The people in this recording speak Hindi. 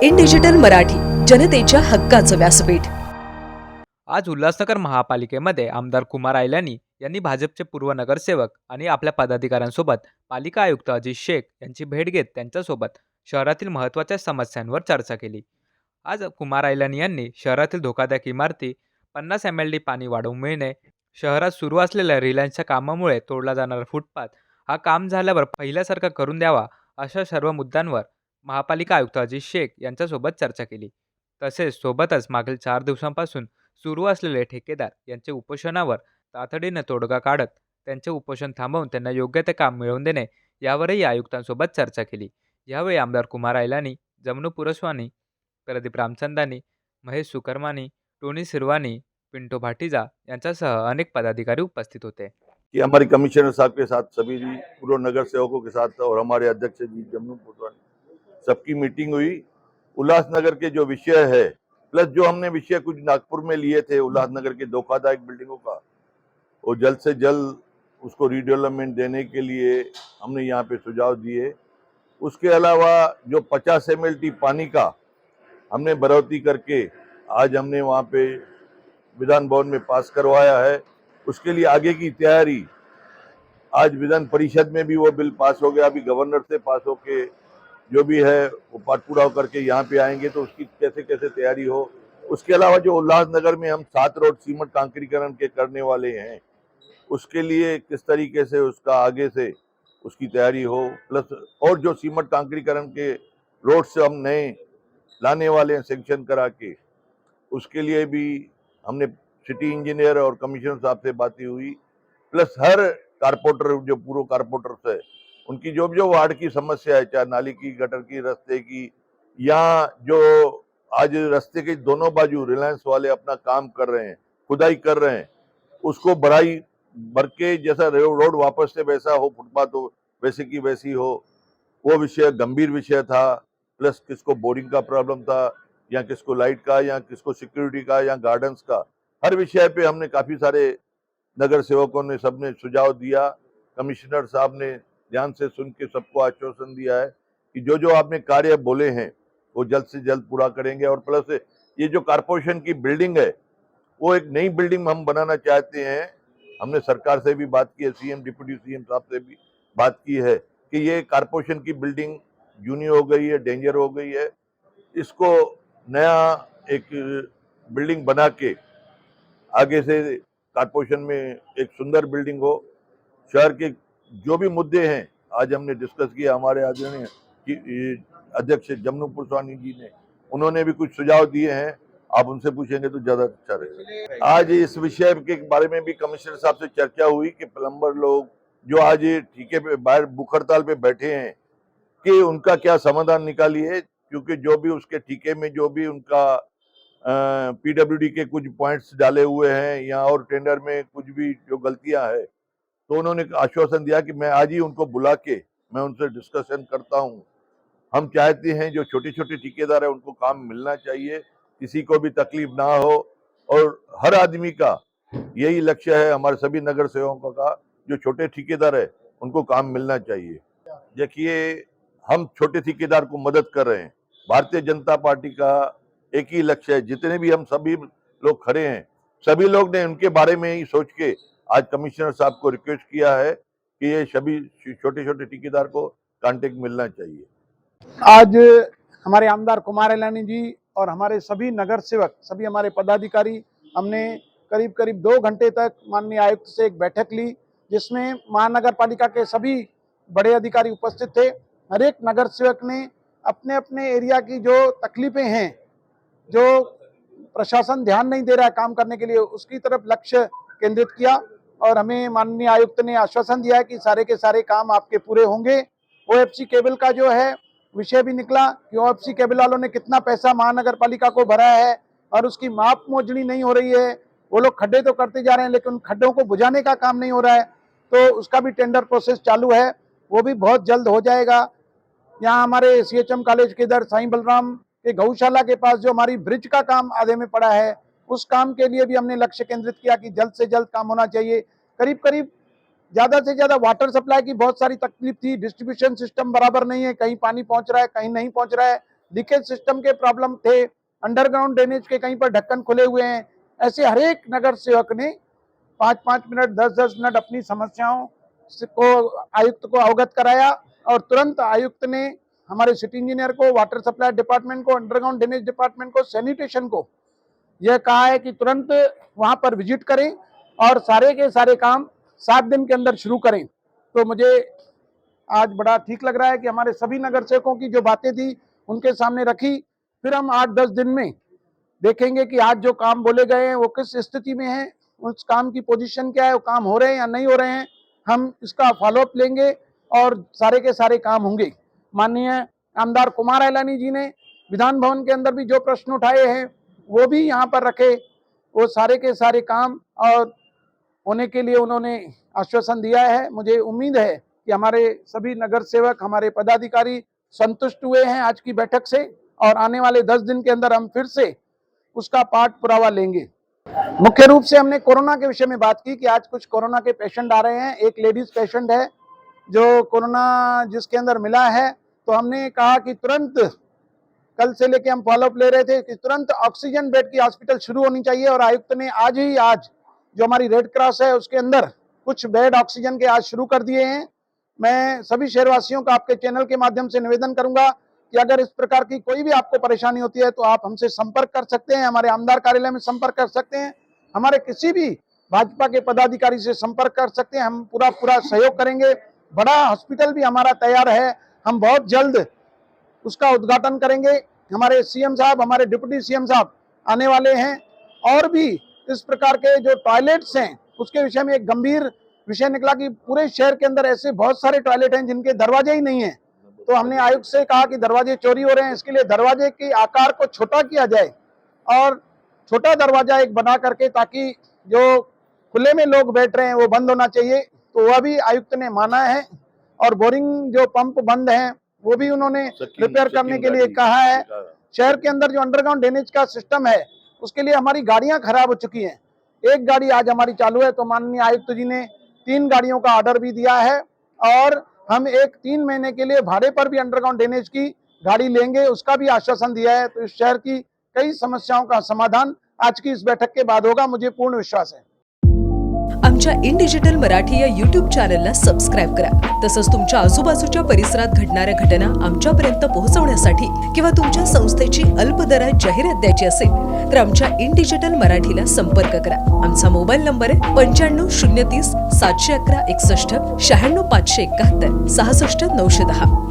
इन डिजिटल मराठी, जनतेच्या हक्काचं व्यासपीठ. आज उल्हासनगर महापालिकेमध्ये आमदार कुमार आयलानी यांनी भाजपचे पूर्व नगरसेवक आणि आपल्या पदाधिकाऱ्यांसोबत पालिका आयुक्त अजित शेख यांची भेट घेत त्यांच्यासोबत शहरातील महत्त्वाच्या समस्यांवर चर्चा केली. आज कुमार आयलानी यांनी शहरातील धोकादायक इमारती, 50 MLD पाणी वाढवून मिळणे, शहरात सुरू असलेल्या रिलायन्सच्या कामामुळे तोडला जाणारा फुटपाथ हा काम झाल्यावर पहिल्यासारखा करून द्यावा, अशा सर्व मुद्द्यांवर महापालिका आयुक्त अजित शेख यांच्यासोबत चर्चा केली. तसेच सोबतच मागील 4 दिवसांपासून सुरू असलेले ठेकेदार यांचे उपोषणावर तातडीने तोडगा काढत त्यांचे उपोषण थांबवून त्यांना योग्य ते काम मिळवून देणे यावरही आयुक्तांसोबत चर्चा केली. यावेळी आमदार कुमार आयलानी, जमनू पुरस्वानी, प्रदीप रामचंदानी, महेश सुकरमानी, टोनी सिरवानी, पिंटो भाटीजा यांच्यासह अनेक पदाधिकारी उपस्थित होते. कि हमारे कमिश्नर साहब के साथ, सभी पूर्व नगर सेवकों के साथ और हमारे अध्यक्ष जी जमनू पुरस्वानी सबकी मीटिंग हुई। उल्लासनगर के जो विषय है प्लस जो हमने विषय कुछ नागपुर में लिए थे उल्लासनगर के धोखादायक बिल्डिंगों का, वो जल्द से जल्द उसको रीडेवलपमेंट देने के लिए हमने यहाँ पे सुझाव दिए। उसके अलावा जो 50 MLT पानी का हमने बढ़ोतरी करके आज हमने वहाँ पे विधान भवन में पास करवाया है। उसके लिए आगे की तैयारी, आज विधान परिषद में भी वो बिल पास हो गया, अभी गवर्नर से पास होके जो भी है वो पाठ पूरा होकर के यहाँ पे आएंगे तो उसकी कैसे कैसे तैयारी हो। उसके अलावा जो उल्लासनगर में हम 7 रोड सीमेंट कांक्रीकरण के करने वाले हैं, उसके लिए किस तरीके से उसका आगे से उसकी तैयारी हो, प्लस और जो सीमेंट कांक्रीकरण के रोड से हम नए लाने वाले हैं सेंक्शन करा के, उसके लिए भी हमने सिटी इंजीनियर और कमिश्नर साहब से बातें हुई। प्लस हर कारपोरेटर, जो पूर्व कारपोरेटर्स है, उनकी जो जो वार्ड की समस्या है, चाहे नाली की, गटर की, रास्ते की, या जो आज रास्ते के दोनों बाजू रिलायंस वाले अपना काम कर रहे हैं, खुदाई कर रहे हैं, उसको भराई भर के जैसा रोड वापस से वैसा हो, फुटपाथ हो वैसे की वैसी हो, वो विषय गंभीर विषय था। प्लस किसको बोरिंग का प्रॉब्लम था, या किसको लाइट का, या किसको सिक्योरिटी का, या गार्डन्स का, हर विषय पे हमने काफी सारे नगर सेवकों ने सबने सुझाव दिया। कमिश्नर साहब ने ध्यान से सुन के सबको आश्वासन दिया है कि जो जो आपने कार्य बोले हैं वो जल्द से जल्द पूरा करेंगे। और प्लस ये जो कारपोरेशन की बिल्डिंग है, वो एक नई बिल्डिंग हम बनाना चाहते हैं। हमने सरकार से भी बात की है, सीएम, डिप्टी सीएम साहब से भी बात की है कि ये कारपोरेशन की बिल्डिंग जूनी हो गई है, डेंजर हो गई है, इसको नया एक बिल्डिंग बना के आगे से कारपोरेशन में एक सुंदर बिल्डिंग हो। शहर के जो भी मुद्दे हैं आज हमने डिस्कस किया, हमारे आदरणीय अध्यक्ष जमनू पुरस्वानी जी ने, उन्होंने भी कुछ सुझाव दिए हैं, आप उनसे पूछेंगे तो ज्यादा अच्छा रहेगा। आज इस विषय के बारे में भी कमिश्नर साहब से चर्चा हुई कि प्लम्बर लोग जो आज ठेके पे बाहर बुक हड़ताल पे बैठे हैं कि उनका क्या समाधान निकालिए, क्योंकि जो भी उसके ठेके में जो भी उनका पीडब्ल्यूडी के कुछ पॉइंट्स डाले हुए हैं या और टेंडर में कुछ भी जो गलतियां है, तो उन्होंने आश्वासन दिया कि मैं आज ही उनको बुला के मैं उनसे डिस्कशन करता हूं। हम चाहते हैं जो छोटे छोटे ठेकेदार है उनको काम मिलना चाहिए, किसी को भी तकलीफ ना हो, और हर आदमी का यही लक्ष्य है, हमारे सभी नगर सेवकों का, जो छोटे ठेकेदार है उनको काम मिलना चाहिए। देखिए, हम छोटे ठेकेदार को मदद कर रहे हैं। भारतीय जनता पार्टी का एक ही लक्ष्य है, जितने भी हम सभी लोग खड़े हैं, सभी लोग ने उनके बारे में ही सोच के आज कमिश्नर साहब को रिक्वेस्ट किया है कि ये सभी छोटे छोटे ठेकेदार को कांटेक्ट मिलना चाहिए। आज हमारे आमदार कुमार आयलानी जी और हमारे सभी नगर सेवक, सभी हमारे पदाधिकारी, हमने करीब करीब 2 घंटे तक माननीय आयुक्त से एक बैठक ली, जिसमें महानगर पालिका के सभी बड़े अधिकारी उपस्थित थे। हर एक नगर सेवक ने अपने अपने एरिया की जो तकलीफें हैं, जो प्रशासन ध्यान नहीं दे रहा है काम करने के लिए, उसकी तरफ लक्ष्य केंद्रित किया और हमें माननीय आयुक्त ने आश्वासन दिया है कि सारे के सारे काम आपके पूरे होंगे। ओएफसी केबल का जो है विषय भी निकला कि ओएफसी केबल वालों ने कितना पैसा महानगर पालिका को भरा है और उसकी माप मोजनी नहीं हो रही है। वो लोग खड्डे तो करते जा रहे हैं लेकिन उन खड्डों को बुझाने का काम नहीं हो रहा है, तो उसका भी टेंडर प्रोसेस चालू है, वो भी बहुत जल्द हो जाएगा। यहाँ हमारे सीएचएम कॉलेज के इधर साईं बलराम के गौशाला के पास जो हमारी ब्रिज का काम आधे में पड़ा है, उस काम के लिए भी हमने लक्ष्य केंद्रित किया कि जल्द से जल्द काम होना चाहिए। करीब करीब ज्यादा से ज्यादा वाटर सप्लाई की बहुत सारी तकलीफ थी, डिस्ट्रीब्यूशन सिस्टम बराबर नहीं है, कहीं पानी पहुंच रहा है कहीं नहीं पहुंच रहा है, लीकेज सिस्टम के प्रॉब्लम थे, अंडरग्राउंड ड्रेनेज के कहीं पर ढक्कन खुले हुए हैं। ऐसे हर एक नगर सेवक ने 5-5 मिनट 10-10 मिनट अपनी समस्याओं को आयुक्त को अवगत कराया और तुरंत आयुक्त ने हमारे सिटी इंजीनियर को, वाटर सप्लाई डिपार्टमेंट को, अंडरग्राउंड ड्रेनेज डिपार्टमेंट को, सैनिटेशन को यह कहा है कि तुरंत वहां पर विजिट करें और सारे के सारे काम 7 दिन के अंदर शुरू करें। तो मुझे आज बड़ा ठीक लग रहा है कि हमारे सभी नगर सेवकों की जो बातें थी उनके सामने रखी। फिर हम 8-10 दिन में देखेंगे कि आज जो काम बोले गए हैं वो किस स्थिति में है, उस काम की पोजीशन क्या है, वो काम हो रहे हैं या नहीं हो रहे हैं। हम इसका फॉलोअप लेंगे और सारे के सारे काम होंगे। माननीय आमदार कुमार आइलानी जी ने विधान भवन के अंदर भी जो प्रश्न उठाए हैं वो भी यहाँ पर रखे, वो सारे के सारे काम और होने के लिए उन्होंने आश्वासन दिया है। मुझे उम्मीद है कि हमारे सभी नगर सेवक, हमारे पदाधिकारी संतुष्ट हुए हैं आज की बैठक से और आने वाले 10 दिन के अंदर हम फिर से उसका पाठ पुरावा लेंगे। मुख्य रूप से हमने कोरोना के विषय में बात की कि आज कुछ कोरोना के पेशेंट आ रहे हैं। एक लेडीज पेशेंट है जो कोरोना जिसके अंदर मिला है, तो हमने कहा कि तुरंत, कल से लेके हम फॉलोअप ले रहे थे कि तुरंत ऑक्सीजन बेड की हॉस्पिटल शुरू होनी चाहिए और आयुक्त ने आज जो हमारी रेड क्रॉस है उसके अंदर कुछ बेड ऑक्सीजन के आज शुरू कर दिए हैं। मैं सभी शहरवासियों का आपके चैनल के माध्यम से निवेदन करूंगा कि अगर इस प्रकार की कोई भी आपको परेशानी होती है तो आप हमसे संपर्क कर सकते हैं, हमारे आमदार कार्यालय में संपर्क कर सकते हैं, हमारे किसी भी भाजपा के पदाधिकारी से संपर्क कर सकते हैं। हम पूरा सहयोग करेंगे। बड़ा हॉस्पिटल भी हमारा तैयार है, हम बहुत जल्द उसका उद्घाटन करेंगे। हमारे सीएम साहब, हमारे डिप्टी सीएम साहब आने वाले हैं और भी इस प्रकार के जो टॉयलेट्स हैं उसके विषय में एक गंभीर विषय निकला कि पूरे शहर के अंदर ऐसे बहुत सारे टॉयलेट हैं जिनके दरवाजे ही नहीं है। तो हमने आयुक्त से कहा कि दरवाजे चोरी हो रहे हैं, इसके लिए दरवाजे के आकार को छोटा किया जाए और छोटा दरवाजा एक बना करके, ताकि जो खुले में लोग बैठ रहे हैं वो बंद होना चाहिए। तो वह भी आयुक्त ने माना है और बोरिंग जो पंप बंद हैं वो भी उन्होंने रिपेयर करने के लिए कहा है। शहर के अंदर जो अंडरग्राउंड ड्रेनेज का सिस्टम है उसके लिए हमारी गाड़ियां खराब हो चुकी हैं। एक गाड़ी आज हमारी चालू है, तो माननीय आयुक्त जी ने 3 गाड़ियों का ऑर्डर भी दिया है और हम 3 महीने के लिए भाड़े पर भी अंडरग्राउंड ड्रेनेज की गाड़ी लेंगे, उसका भी आश्वासन दिया है। तो इस शहर की कई समस्याओं का समाधान आज की इस बैठक के बाद होगा, मुझे पूर्ण विश्वास है। आमच्या इन डिजिटल मराठी या यूट्यूब चॅनलला सबस्क्राईब करा। तसंच तुमच्या आजूबाजूच्या परिसरात घडणाऱ्या घटना आमच्यापर्यंत पोहोचवण्यासाठी किंवा तुमच्या संस्थेची अल्पदरात जाहिरात द्यायची असेल तर आमच्या इन डिजिटल मराठीला संपर्क करा। आमचा मोबाईल नंबर आहे 95 030 711 61 96 571 66 910।